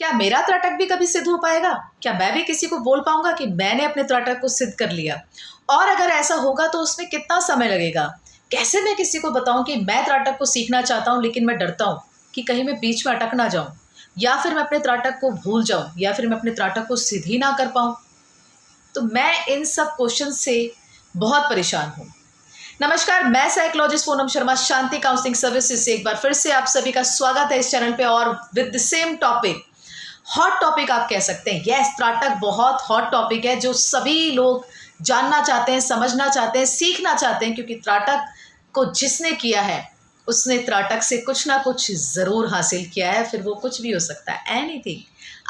क्या मेरा त्राटक भी कभी सिद्ध हो पाएगा? क्या मैं भी किसी को बोल पाऊंगा कि मैंने अपने त्राटक को सिद्ध कर लिया? और अगर ऐसा होगा तो उसमें कितना समय लगेगा? कैसे मैं किसी को बताऊं कि मैं त्राटक को सीखना चाहता हूं लेकिन मैं डरता हूं कि कहीं मैं बीच में अटक ना जाऊं, या फिर मैं अपने त्राटक को भूल जाऊं, या फिर मैं अपने त्राटक को सिद्ध ही ना कर पाऊं? तो मैं इन सब क्वेश्चन से बहुत परेशान हूं। नमस्कार, मैं साइकोलॉजिस्ट पूनम शर्मा, शांति काउंसलिंग सर्विसेज से एक बार फिर से आप सभी का स्वागत है इस चैनल पे, और with the same topic, hot topic आप कह सकते हैं। यस, त्राटक बहुत हॉट टॉपिक है जो सभी लोग जानना चाहते हैं, समझना चाहते हैं, सीखना चाहते हैं, क्योंकि त्राटक को जिसने किया है उसने त्राटक से कुछ ना कुछ ज़रूर हासिल किया है। फिर वो कुछ भी हो सकता है, एनीथिंग,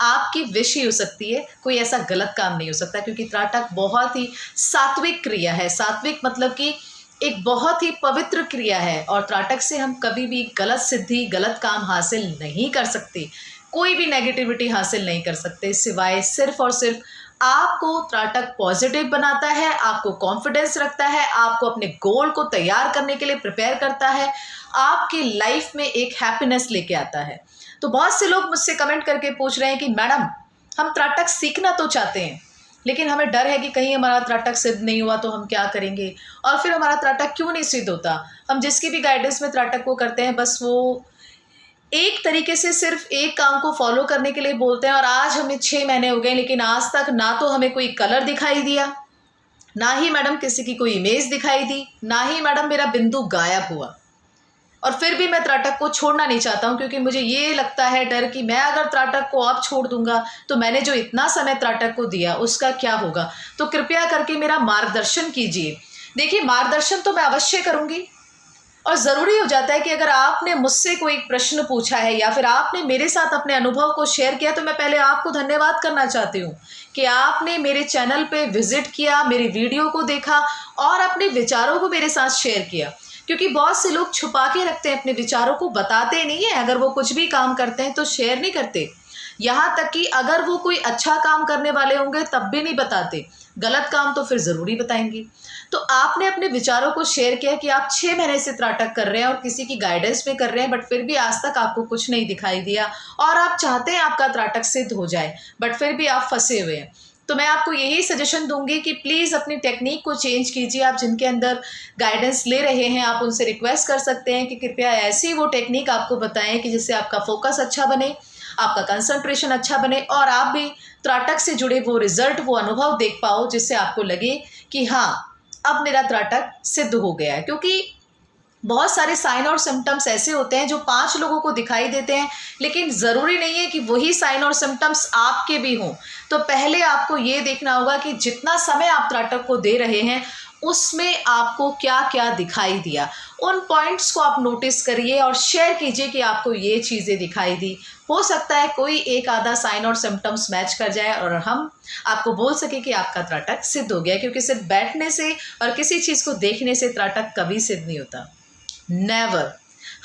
आपकी विश ही हो सकती है, कोई ऐसा गलत काम नहीं हो सकता, क्योंकि त्राटक बहुत ही सात्विक क्रिया है। सात्विक मतलब कि एक बहुत ही पवित्र क्रिया है, और त्राटक से हम कभी भी गलत सिद्धि, गलत काम हासिल नहीं कर सकते, कोई भी नेगेटिविटी हासिल नहीं कर सकते, सिवाय सिर्फ और सिर्फ आपको त्राटक पॉजिटिव बनाता है, आपको कॉन्फिडेंस रखता है, आपको अपने गोल को तैयार करने के लिए प्रिपेयर करता है, आपकी लाइफ में एक हैप्पीनेस लेके आता है। तो बहुत से लोग मुझसे कमेंट करके पूछ रहे हैं कि मैडम, हम त्राटक सीखना तो चाहते हैं लेकिन हमें डर है कि कहीं हमारा त्राटक सिद्ध नहीं हुआ तो हम क्या करेंगे, और फिर हमारा त्राटक क्यों नहीं सिद्ध होता। हम जिसकी भी गाइडेंस में त्राटक को करते हैं, बस वो एक तरीके से सिर्फ एक काम को फॉलो करने के लिए बोलते हैं, और आज हमें 6 महीने हो गए लेकिन आज तक ना तो हमें कोई कलर दिखाई दिया, ना ही मैडम किसी की कोई इमेज दिखाई दी, ना ही मैडम मेरा बिंदु गायब हुआ। और फिर भी मैं त्राटक को छोड़ना नहीं चाहता हूँ, क्योंकि मुझे ये लगता है डर कि मैं अगर त्राटक को अब छोड़ दूंगा तो मैंने जो इतना समय त्राटक को दिया उसका क्या होगा। तो कृपया करके मेरा मार्गदर्शन कीजिए। देखिए, मार्गदर्शन तो मैं अवश्य करूँगी, और ज़रूरी हो जाता है कि अगर आपने मुझसे कोई प्रश्न पूछा है या फिर आपने मेरे साथ अपने अनुभव को शेयर किया, तो मैं पहले आपको धन्यवाद करना चाहती हूँ कि आपने मेरे चैनल पे विजिट किया, मेरी वीडियो को देखा और अपने विचारों को मेरे साथ शेयर किया। क्योंकि बहुत से लोग छुपा के रखते हैं अपने विचारों को, बताते नहीं है। अगर वो कुछ भी काम करते हैं तो शेयर नहीं करते, यहाँ तक कि अगर वो कोई अच्छा काम करने वाले होंगे तब भी नहीं बताते, गलत काम तो फिर ज़रूरी बताएंगे। तो आपने अपने विचारों को शेयर किया कि आप 6 महीने से त्राटक कर रहे हैं और किसी की गाइडेंस में कर रहे हैं, बट फिर भी आज तक आपको कुछ नहीं दिखाई दिया, और आप चाहते हैं आपका त्राटक सिद्ध हो जाए, बट फिर भी आप फंसे हुए हैं। तो मैं आपको यही सजेशन दूंगी कि प्लीज़ अपनी टेक्निक को चेंज कीजिए। आप जिनके अंदर गाइडेंस ले रहे हैं, आप उनसे रिक्वेस्ट कर सकते हैं कि कृपया ऐसी वो टेक्निक आपको बताएं कि जिससे आपका फोकस अच्छा बने, आपका कंसंट्रेशन अच्छा बने, और आप भी त्राटक से जुड़े वो रिजल्ट, वो अनुभव देख पाओ, जिससे आपको लगे कि हाँ, अब मेरा त्राटक सिद्ध हो गया है। क्योंकि बहुत सारे साइन और सिम्टम्स ऐसे होते हैं जो 5 लोगों को दिखाई देते हैं, लेकिन ज़रूरी नहीं है कि वही साइन और सिम्टम्स आपके भी हों। तो पहले आपको ये देखना होगा कि जितना समय आप त्राटक को दे रहे हैं उसमें आपको क्या क्या दिखाई दिया। उन पॉइंट्स को आप नोटिस करिए और शेयर कीजिए कि आपको ये चीज़ें दिखाई दी। हो सकता है कोई एक आधा साइन और सिम्टम्स मैच कर जाए और हम आपको बोल सके कि आपका त्राटक सिद्ध हो गया। क्योंकि सिर्फ बैठने से और किसी चीज़ को देखने से त्राटक कभी सिद्ध नहीं होता, नेवर।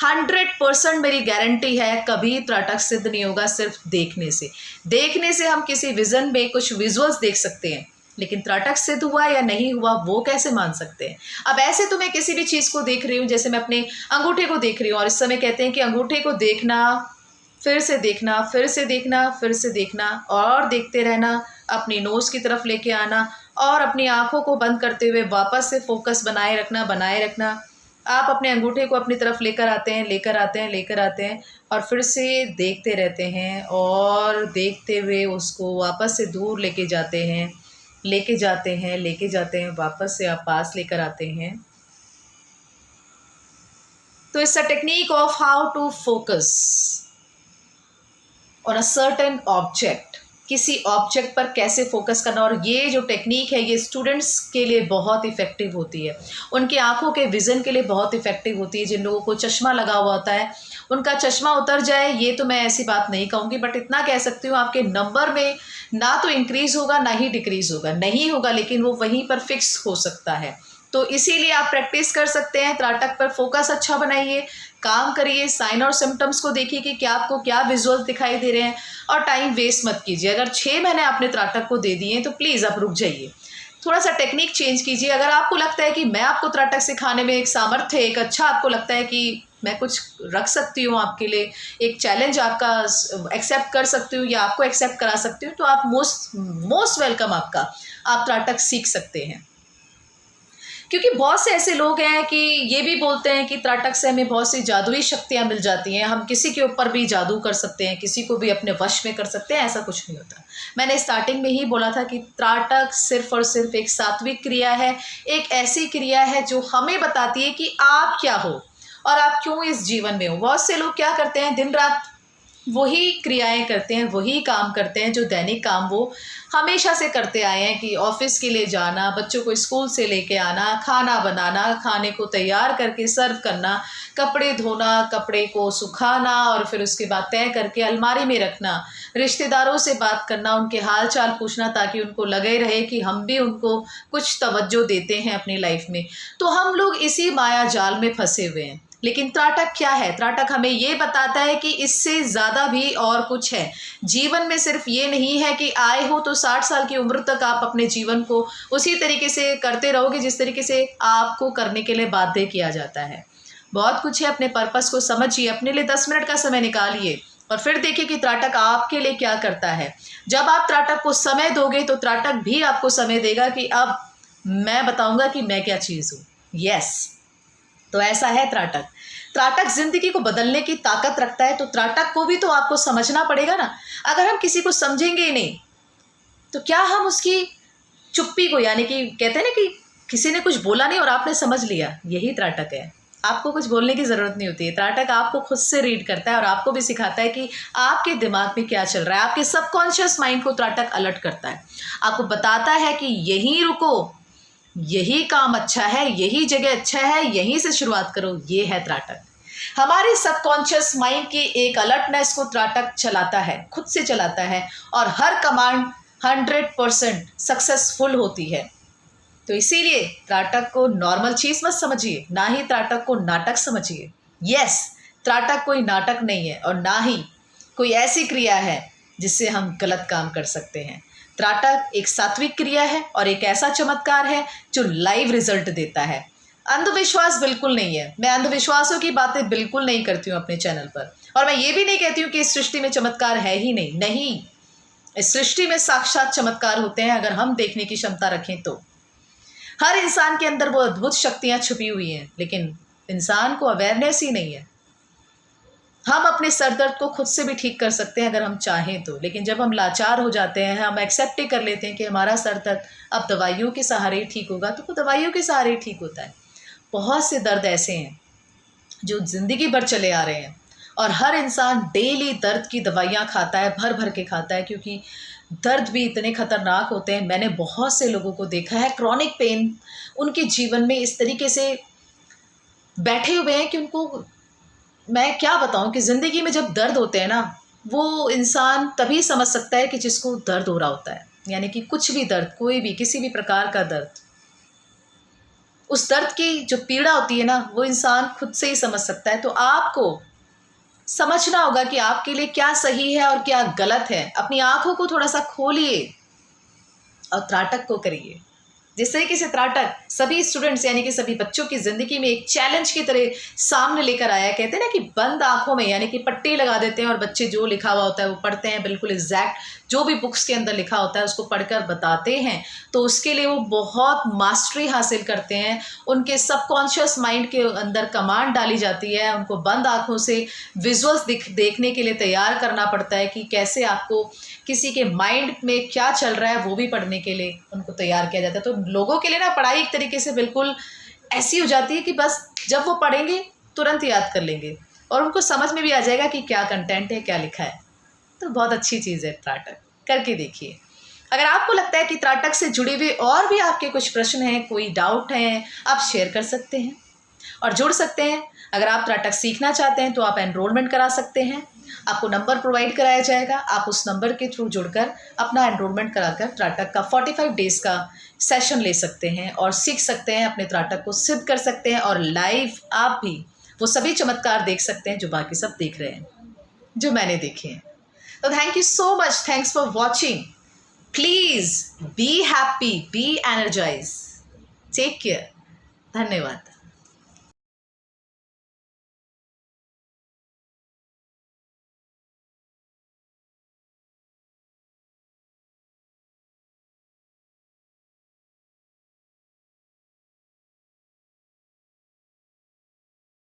100% मेरी गारंटी है, कभी त्राटक सिद्ध नहीं होगा सिर्फ देखने से। देखने से हम किसी विजन में कुछ विजुअल्स देख सकते हैं, लेकिन त्राटक सिद्ध हुआ या नहीं हुआ वो कैसे मान सकते हैं। अब ऐसे तो मैं किसी भी चीज़ को देख रही हूँ, जैसे मैं अपने अंगूठे को देख रही हूँ, और इस समय कहते हैं कि अंगूठे को देखना, फिर से देखना, फिर से देखना, फिर से देखना, और देखते रहना, अपनी नोज़ की तरफ लेके आना, और अपनी आँखों को बंद करते हुए वापस से फोकस बनाए रखना। आप अपने अंगूठे को अपनी तरफ लेकर आते हैं, लेकर आते हैं, और फिर से देखते रहते हैं, और देखते हुए उसको वापस से दूर लेके जाते हैं, वापस से आप पास लेकर आते हैं। तो it's a technique of how to focus on a certain object. किसी ऑब्जेक्ट पर कैसे फोकस करना, और ये जो टेक्निक है ये स्टूडेंट्स के लिए बहुत इफ़ेक्टिव होती है, उनके आँखों के विज़न के लिए बहुत इफ़ेक्टिव होती है। जिन लोगों को चश्मा लगा हुआ होता है उनका चश्मा उतर जाए, ये तो मैं ऐसी बात नहीं कहूँगी, बट इतना कह सकती हूँ आपके नंबर में ना तो इंक्रीज़ होगा ना ही डिक्रीज़ होगा, नहीं होगा, लेकिन वो वहीं पर फिक्स हो सकता है। तो इसीलिए आप प्रैक्टिस कर सकते हैं, त्राटक पर फोकस अच्छा बनाइए, काम करिए, साइन और सिम्टम्स को देखिए कि क्या आपको क्या विजुअल दिखाई दे रहे हैं, और टाइम वेस्ट मत कीजिए। अगर 6 महीने आपने त्राटक को दे दिए तो प्लीज़ आप रुक जाइए, थोड़ा सा टेक्निक चेंज कीजिए। अगर आपको लगता है कि मैं आपको त्राटक सिखाने में एक सामर्थ्य, एक अच्छा आपको लगता है कि मैं कुछ रख सकती हूँ आपके लिए, एक चैलेंज आपका एक्सेप्ट कर सकती हूँ या आपको एक्सेप्ट करा सकती हूँ, तो आप मोस्ट वेलकम आपका, आप त्राटक सीख सकते हैं। क्योंकि बहुत से ऐसे लोग हैं कि ये भी बोलते हैं कि त्राटक से हमें बहुत सी जादुई शक्तियाँ मिल जाती हैं, हम किसी के ऊपर भी जादू कर सकते हैं, किसी को भी अपने वश में कर सकते हैं। ऐसा कुछ नहीं होता। मैंने स्टार्टिंग में ही बोला था कि त्राटक सिर्फ और सिर्फ एक सात्विक क्रिया है, एक ऐसी क्रिया है जो हमें बताती है कि आप क्या हो और आप क्यों इस जीवन में हो। बहुत से लोग क्या करते हैं, दिन रात वही क्रियाएं करते हैं, वही काम करते हैं जो दैनिक काम वो हमेशा से करते आए हैं, कि ऑफिस के लिए जाना, बच्चों को स्कूल से लेके आना, खाना बनाना, खाने को तैयार करके सर्व करना, कपड़े धोना, कपड़े को सुखाना और फिर उसके बाद तय करके अलमारी में रखना, रिश्तेदारों से बात करना, उनके हाल चाल पूछना, ताकि उनको लगे रहे कि हम भी उनको कुछ तवज्जो देते हैं अपनी लाइफ में। तो हम लोग इसी माया जाल में फंसे हुए हैं। लेकिन त्राटक क्या है? त्राटक हमें ये बताता है कि इससे ज़्यादा भी और कुछ है जीवन में। सिर्फ ये नहीं है कि आए हो तो 60 साल की उम्र तक आप अपने जीवन को उसी तरीके से करते रहोगे जिस तरीके से आपको करने के लिए बाध्य किया जाता है। बहुत कुछ है। अपने पर्पस को समझिए, अपने लिए 10 मिनट का समय निकालिए और फिर देखिए कि त्राटक आपके लिए क्या करता है। जब आप त्राटक को समय दोगे तो त्राटक भी आपको समय देगा कि अब मैं बताऊंगा कि मैं क्या चीज़ हूँ। यस, तो ऐसा है त्राटक। त्राटक जिंदगी को बदलने की ताकत रखता है, तो त्राटक को भी तो आपको समझना पड़ेगा ना। अगर हम किसी को समझेंगे ही नहीं तो क्या हम उसकी चुप्पी को, यानी कि कहते हैं ना कि किसी ने कुछ बोला नहीं और आपने समझ लिया, यही त्राटक है। आपको कुछ बोलने की ज़रूरत नहीं होती है। त्राटक आपको खुद से रीड करता है और आपको भी सिखाता है कि आपके दिमाग में क्या चल रहा है। आपके सबकॉन्शियस माइंड को त्राटक अलर्ट करता है, आपको बताता है कि यहीं रुको, यही काम अच्छा है, यही जगह अच्छा है, यहीं से शुरुआत करो। ये है त्राटक। हमारे सबकॉन्शियस माइंड की एक अलर्टनेस को त्राटक चलाता है, खुद से चलाता है, और हर कमांड 100% सक्सेसफुल होती है। तो इसीलिए त्राटक को नॉर्मल चीज़ मत समझिए, ना ही त्राटक को नाटक समझिए। यस, त्राटक कोई नाटक नहीं है और ना ही कोई ऐसी क्रिया है जिससे हम गलत काम कर सकते हैं। त्राटक एक सात्विक क्रिया है और एक ऐसा चमत्कार है जो लाइव रिजल्ट देता है। अंधविश्वास बिल्कुल नहीं है। मैं अंधविश्वासों की बातें बिल्कुल नहीं करती हूँ अपने चैनल पर, और मैं ये भी नहीं कहती हूँ कि इस सृष्टि में चमत्कार है ही नहीं। नहीं, इस सृष्टि में साक्षात चमत्कार होते हैं अगर हम देखने की क्षमता रखें तो। हर इंसान के अंदर वो अद्भुत शक्तियाँ छुपी हुई हैं, लेकिन इंसान को अवेयरनेस ही नहीं है। हम अपने सर दर्द को खुद से भी ठीक कर सकते हैं अगर हम चाहें तो, लेकिन जब हम लाचार हो जाते हैं, हम एक्सेप्ट ही कर लेते हैं कि हमारा सर दर्द अब दवाइयों के सहारे ही ठीक होगा, तो वो दवाइयों के सहारे ही ठीक होता है। बहुत से दर्द ऐसे हैं जो ज़िंदगी भर चले आ रहे हैं, और हर इंसान डेली दर्द की दवाइयाँ खाता है, भर भर के खाता है, क्योंकि दर्द भी इतने खतरनाक होते हैं। मैंने बहुत से लोगों को देखा है, क्रॉनिक पेन उनके जीवन में इस तरीके से बैठे हुए हैं कि उनको मैं क्या बताऊं कि ज़िंदगी में जब दर्द होते हैं ना, वो इंसान तभी समझ सकता है कि जिसको दर्द हो रहा होता है। यानी कि कुछ भी दर्द, कोई भी किसी भी प्रकार का दर्द, उस दर्द की जो पीड़ा होती है ना, वो इंसान खुद से ही समझ सकता है। तो आपको समझना होगा कि आपके लिए क्या सही है और क्या गलत है। अपनी आंखों को थोड़ा सा खोलिए और त्राटक को करिए। जिस तरीके से त्राटक सभी स्टूडेंट्स यानी कि सभी बच्चों की ज़िंदगी में एक चैलेंज की तरह सामने लेकर आया है। कहते हैं ना कि बंद आंखों में यानी कि पट्टी लगा देते हैं और बच्चे जो लिखा हुआ होता है वो पढ़ते हैं, बिल्कुल एग्जैक्ट जो भी बुक्स के अंदर लिखा होता है उसको पढ़कर बताते हैं, तो उसके लिए वो बहुत मास्टरी हासिल करते हैं। उनके सबकॉन्शियस माइंड के अंदर कमांड डाली जाती है, उनको बंद आँखों से विजुअल्स देखने के लिए तैयार करना पड़ता है कि कैसे आपको किसी के माइंड में क्या चल रहा है वो भी पढ़ने के लिए उनको तैयार किया जाता है। तो लोगों के लिए ना पढ़ाई एक तरीके से बिल्कुल ऐसी हो जाती है कि बस जब वो पढ़ेंगे तुरंत याद कर लेंगे और उनको समझ में भी आ जाएगा कि क्या कंटेंट है, क्या लिखा है। तो बहुत अच्छी चीज़ है त्राटक, करके देखिए। अगर आपको लगता है कि त्राटक से जुड़े हुए और भी आपके कुछ प्रश्न हैं, कोई डाउट हैं, आप शेयर कर सकते हैं और जुड़ सकते हैं। अगर आप त्राटक सीखना चाहते हैं तो आप एनरोलमेंट करा सकते हैं, आपको नंबर प्रोवाइड कराया जाएगा। आप उस नंबर के थ्रू जुड़कर अपना एनरोलमेंट कराकर त्राटक का 45 डेज़ का सेशन ले सकते हैं और सीख सकते हैं, अपने त्राटक को सिद्ध कर सकते हैं और लाइव आप भी वो सभी चमत्कार देख सकते हैं जो बाकी सब देख रहे हैं, जो मैंने देखे हैं। तो thank you so much, thanks for watching. Please be happy, be energise, take care. धन्यवाद।